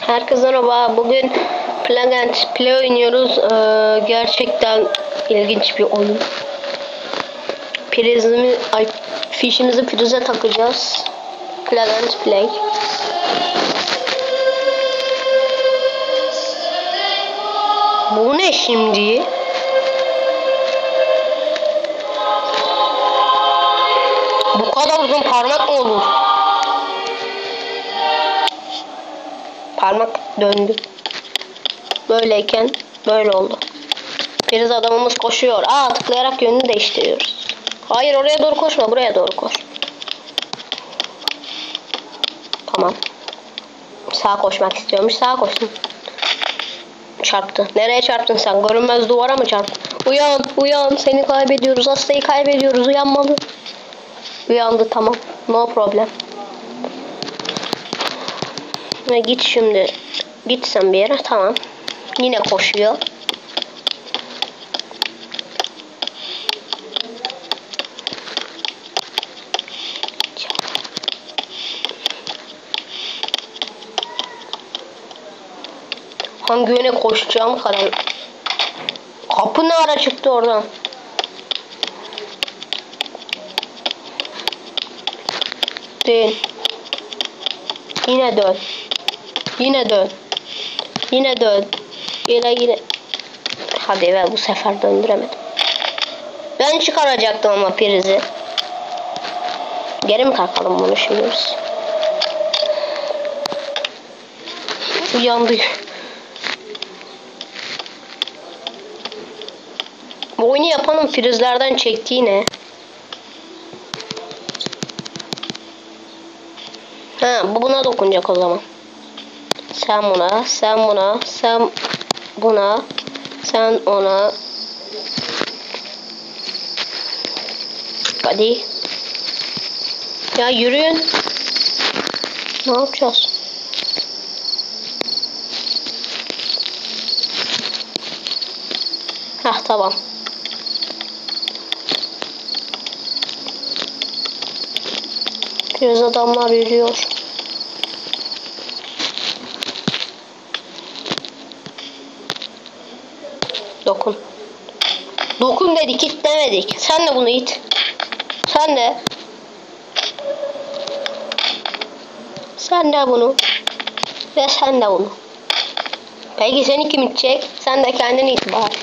Herkese merhaba. Bugün Plug and Play oynuyoruz. Gerçekten ilginç bir oyun. Fişimizi prize takacağız. Plug and Play. Bu ne şimdi? Bu kadar uzun parmak mı olur? Parmak döndü. Böyleyken böyle oldu. Priz adamımız koşuyor. Tıklayarak yönünü değiştiriyoruz. Hayır, oraya doğru koşma, buraya doğru koş. Tamam. Sağa koşmak istiyormuş. Sağa koşsun. Çarptı. Nereye çarptın sen? Görünmez duvara mı çarptın? Uyan, uyan. Seni kaybediyoruz. Hastayı kaybediyoruz. Uyanmalı. Uyandı, tamam. No problem. Ve git şimdi. Git sen bir yere. Tamam. Yine koşuyor. Hangi yöne koşacağım kadar. Kapı ne ara çıktı oradan? Dön. Yine dön. Yine dön. Yine dön. Yine. Hadi be, bu sefer döndüremedim. Ben çıkaracaktım ama prizi. Geri mi takalım bunu şimdi biz? Uyandı. Bu oyunu yapanın prizlerden çektiği ne? Bu buna dokunacak o zaman. Sen buna, sen buna, sen buna, sen ona. Hadi. Ya yürüyün. Ne yapacağız? Tamam. Biraz adamlar yürüyor. Dokun. Dokun dedik, it demedik. Sen de bunu it. Sen de. Sen de bunu. Ve sen de bunu. Peki seni kim itecek? Sen de kendini it bari.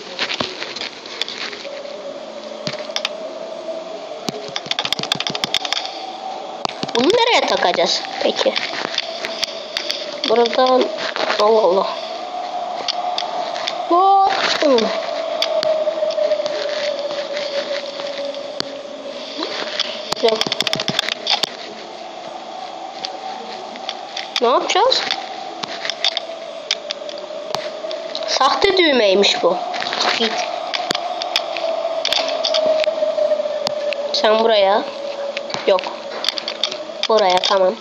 Bunu nereye takacağız peki? Buradan Allah Allah. Ne yapacağız? Sahte düğmeymiş bu. Git. Sen buraya. Yok. Buraya, tamam.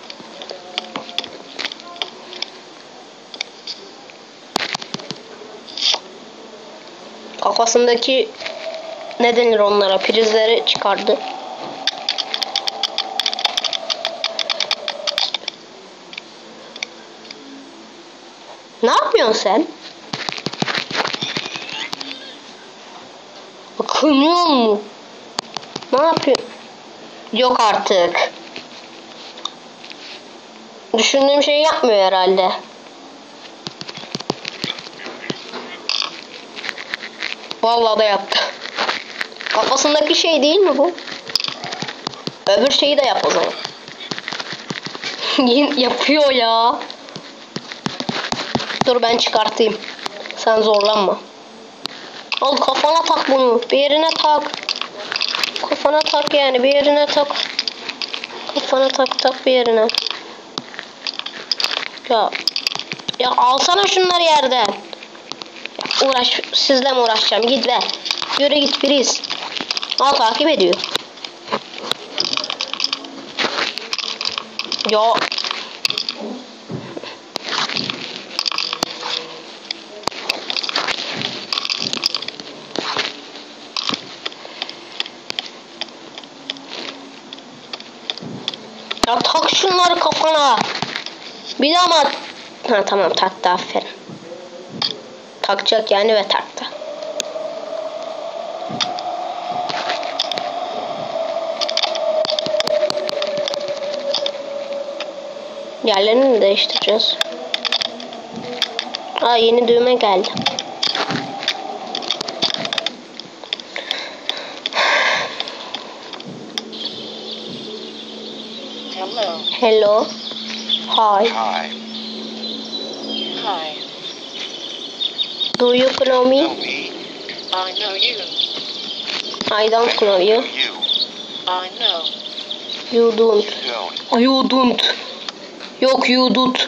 Kafasındaki ne denir onlara? Prizleri çıkardı. Ne yapıyorsun sen? Bakınıyor mu? Ne yapıyorsun? Yok artık. Düşündüğüm şeyi yapmıyor herhalde. Vallahi da yaptı. Kafasındaki şey değil mi bu? Öbür şeyi de yap o zaman. Yapıyor ya. Dur ben çıkartayım. Sen zorlanma. Al kafana tak bunu. Bir yerine tak. Kafana tak yani, bir yerine tak. Kafana tak bir yerine. Ya alsana şunları yerden. Sizle mi uğraşacağım? Git be. Yürü git priz. Takip ediyor. Ya. Ya tak şunları kafana. Bir daha mı? Ha tamam, taktı, aferin. Takacak yani ve taktı. Yerlerini mi değiştireceğiz? Aa, yeni düğme geldi. Hello. Hello. Hi. Hi. Hi. Do you know Know me? me? I know you. I don't know you. You. I know. You don't. Don't. You don't. Yok, you don't.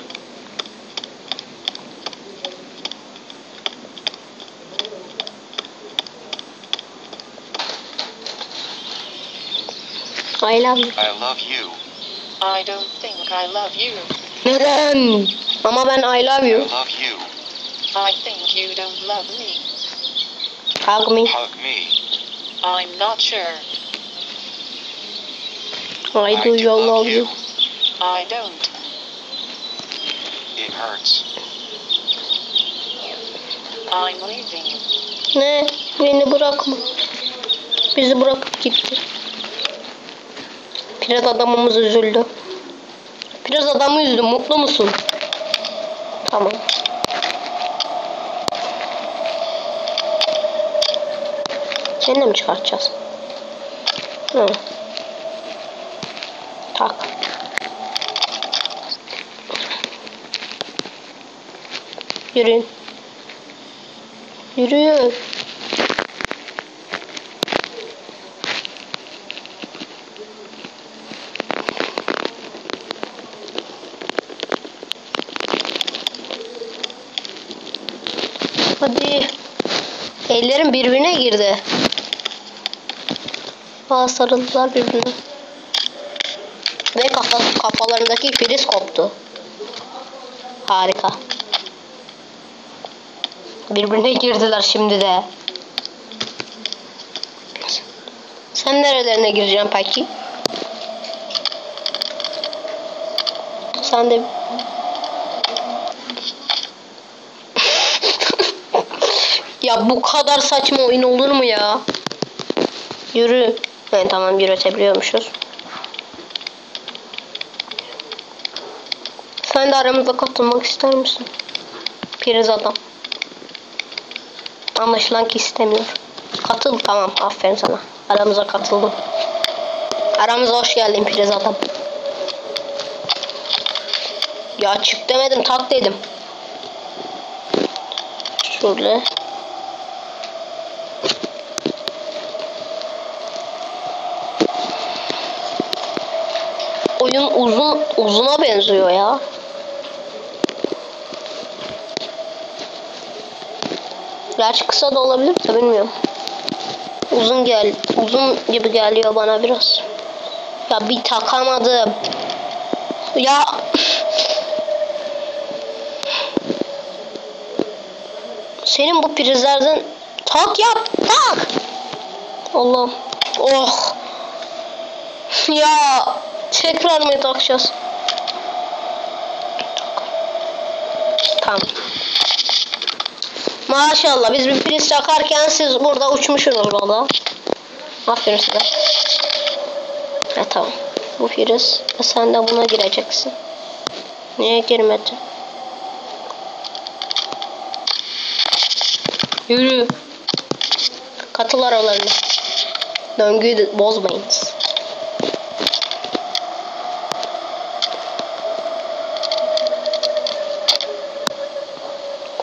I love you. I love you. I don't think I love you. Neden? Ama ben I love I you. love you. I think you don't love me. Hug me. Hug me. I'm not sure. I do you love you. I don't. It hurts. I'm leaving. Ne? Beni bırakma. Bizi bırakıp gitti. Pirat adamımız üzüldü. Pirat adamı üzdü. Mutlu musun? Tamam. Seni de mi çıkartacağız? Hı. Tak. Yürüyün. Yürüyün. Hadi. Ellerim birbirine girdi. Aa, sarıldılar birbirine. Ve kafalarındaki priz koptu. Harika. Birbirine girdiler şimdi de. Sen nerelerine gireceksin peki? Sen de... Ya bu kadar saçma oyun olur mu ya? Yürü. Evet, tamam, yürütebiliyormuşuz. Sen de aramıza katılmak ister misin? Priz adam. Anlaşılan ki istemiyor. Katıl, tamam, aferin sana. Aramıza katıldın. Aramıza hoş geldin priz adam. Ya çık demedim, tak dedim. Şöyle. Oyun uzuna benziyor ya. Gerçi kısa da olabilir de bilmiyorum. Uzun gibi geliyor bana biraz. Ya bir takamadım. Ya senin bu prizlerden tak yap, tak. Allah'ım. Oh. Ya tekrar mı takacağız? Tamam. Maşallah, biz bir priz takarken siz burada uçmuşsunuz valla. Aferin size. Tamam. Bu priz. Sen de buna gireceksin. Niye girmedin? Yürü. Katıl aralarına. Döngüyü de bozmayınız.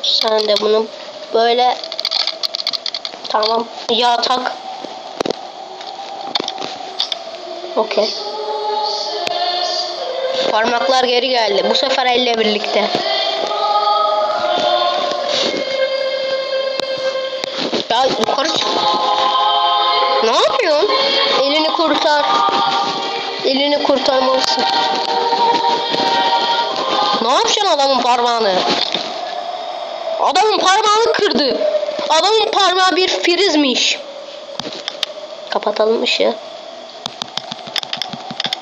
Sen de bunu böyle, tamam, ya tak. Okey. Parmaklar geri geldi. Bu sefer elle birlikte. Ya yukarı çık. Ne yapıyorsun? Elini kurtar. Elini kurtarmalısın. Ne yapacaksın adamın parmağını? Adamın parmağını kırdı. Adamın parmağı bir prizmiş. Kapatalım ışığı.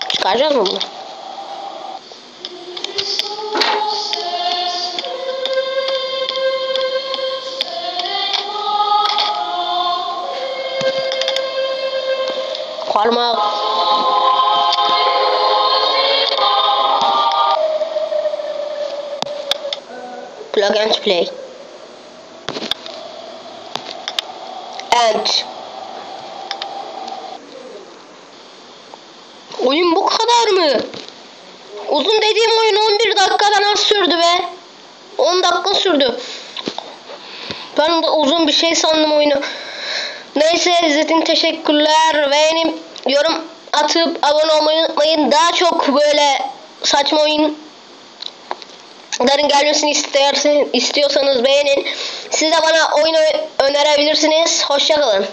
Çıkaracağız mı bunu? Parmak. Plug and play. And. Oyun bu kadar mı? Uzun dediğim oyun 11 dakikadan az sürdü be. 10 dakika sürdü. Ben de uzun bir şey sandım oyunu. Neyse, izlediğiniz teşekkürler. Beğenip yorum atıp abone olmayı unutmayın. Daha çok böyle saçma oyunların gelmesini istiyorsanız beğenin. Siz de bana oyun önerebilirsiniz. Hoşça kalın.